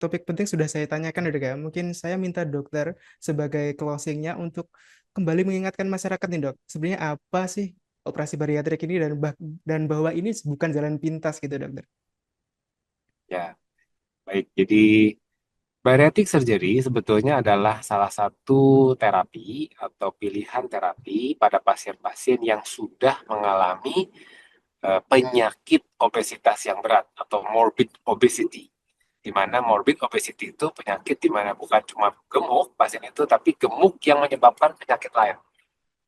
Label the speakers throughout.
Speaker 1: topik penting sudah saya tanyakan ya dok ya. Mungkin saya minta dokter sebagai closingnya untuk kembali mengingatkan masyarakat nih dok. Sebenarnya apa sih operasi bariatrik ini dan bahwa ini bukan jalan pintas gitu dokter.
Speaker 2: Ya, baik. Jadi bariatric surgery sebetulnya adalah salah satu terapi atau pilihan terapi pada pasien-pasien yang sudah mengalami penyakit obesitas yang berat atau morbid obesity. Di mana morbid obesity itu penyakit di mana bukan cuma gemuk pasien itu, tapi gemuk yang menyebabkan penyakit lain.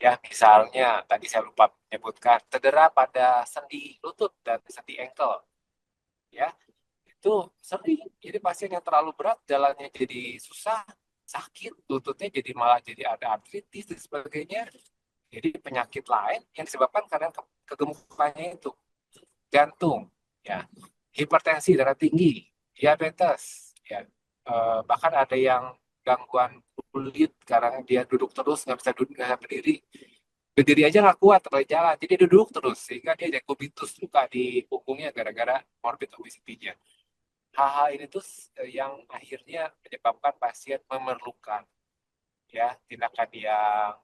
Speaker 2: Ya, misalnya tadi saya lupa menyebutkan cedera pada sendi lutut dan sendi ankle. Ya, itu sering. Jadi pasien yang terlalu berat jalannya jadi susah, sakit, lututnya jadi malah jadi ada artritis dan sebagainya. Jadi penyakit lain yang disebabkan karena kegemukannya itu. Jantung, ya, hipertensi darah tinggi, diabetes, ya. Bahkan ada yang gangguan kulit karena dia duduk terus nggak bisa duduk, nggak bisa berdiri. Berdiri aja nggak kuat terlalu jalan, jadi dia duduk terus sehingga dia dekubitus luka di punggungnya gara-gara morbid obesity-nya. Hal-hal ini tuh yang akhirnya menyebabkan pasien memerlukan ya tindakan yang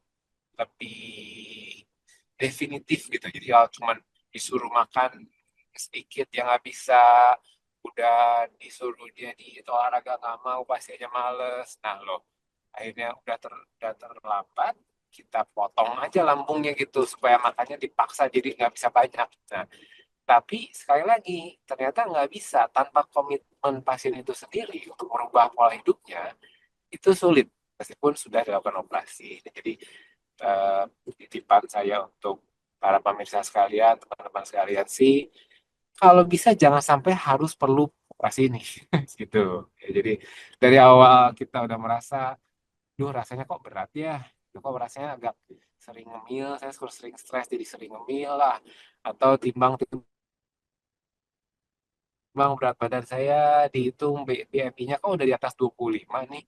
Speaker 2: lebih definitif gitu. Jadi kalau cuma disuruh makan sedikit yang nggak bisa, udah disuruh dia di itu olahraga nggak mau, pasiennya males. Nah loh, akhirnya udah terlambat, kita potong aja lambungnya gitu supaya makannya dipaksa jadi nggak bisa banyak. Nah, tapi sekali lagi ternyata nggak bisa tanpa komitmen pasien itu sendiri untuk merubah pola hidupnya, itu sulit meskipun sudah dilakukan operasi. Jadi eh, titipan saya untuk para pemirsa sekalian, teman-teman sekalian sih, kalau bisa jangan sampai harus perlu operasi ini, gitu. Ya, jadi dari awal kita udah merasa, duh rasanya kok berat ya, duh, kok rasanya agak sering ngemil, saya sering stres jadi sering ngemil lah, atau timbang berat badan saya dihitung BMI-nya kok udah di atas 25 nih.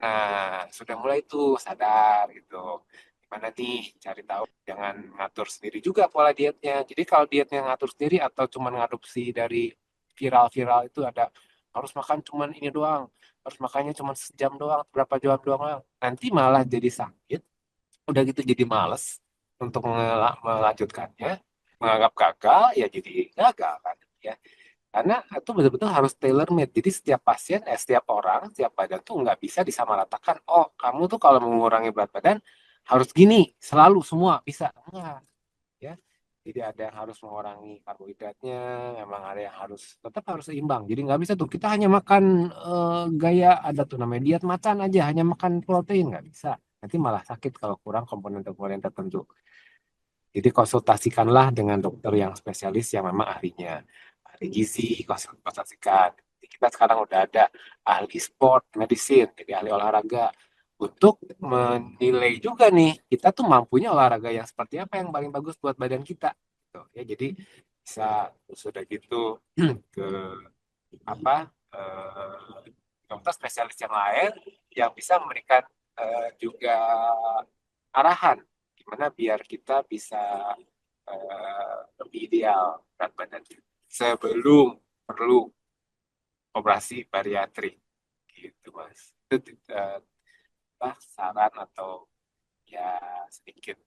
Speaker 2: Nah, sudah mulai tuh sadar gitu. Gimana nih cari tahu, jangan ngatur sendiri juga pola dietnya. Jadi kalau dietnya ngatur sendiri atau cuma ngadopsi dari viral-viral itu ada harus makan cuman ini doang, harus makannya cuma sejam doang, berapa jam doang. Nanti malah jadi sakit, udah gitu jadi males untuk melanjutkannya, menganggap gagal ya jadi gagal kan ya. Karena itu betul-betul harus tailor made. Jadi setiap pasien, setiap orang, setiap badan tuh nggak bisa disamaratakan. Oh, kamu tuh kalau mengurangi berat badan harus gini, selalu semua bisa. Enggak, ya. Jadi ada yang harus mengurangi karbohidratnya, memang ada yang harus tetap harus seimbang. Jadi nggak bisa tuh kita hanya makan gaya ada tuh namanya diet macan aja, hanya makan protein nggak bisa. Nanti malah sakit kalau kurang komponen-komponen tertentu. Jadi konsultasikanlah dengan dokter yang spesialis yang memang ahlinya. Ahli gizi, konsultasikan. Jadi kita sekarang udah ada ahli sport, medicine, jadi ahli olahraga. Untuk menilai juga nih, kita tuh mampunya olahraga yang seperti apa yang paling bagus buat badan kita. Gitu. Ya, jadi bisa sudah gitu ke apa dokter spesialis yang lain yang bisa memberikan juga arahan gimana biar kita bisa lebih ideal berat badan sebelum perlu operasi bariatrik gitu mas. Itu saran atau ya sedikit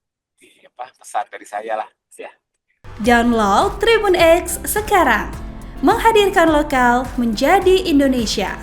Speaker 2: pesan dari saya lah ya.
Speaker 3: Download Tribun X sekarang. Menghadirkan lokal menjadi Indonesia.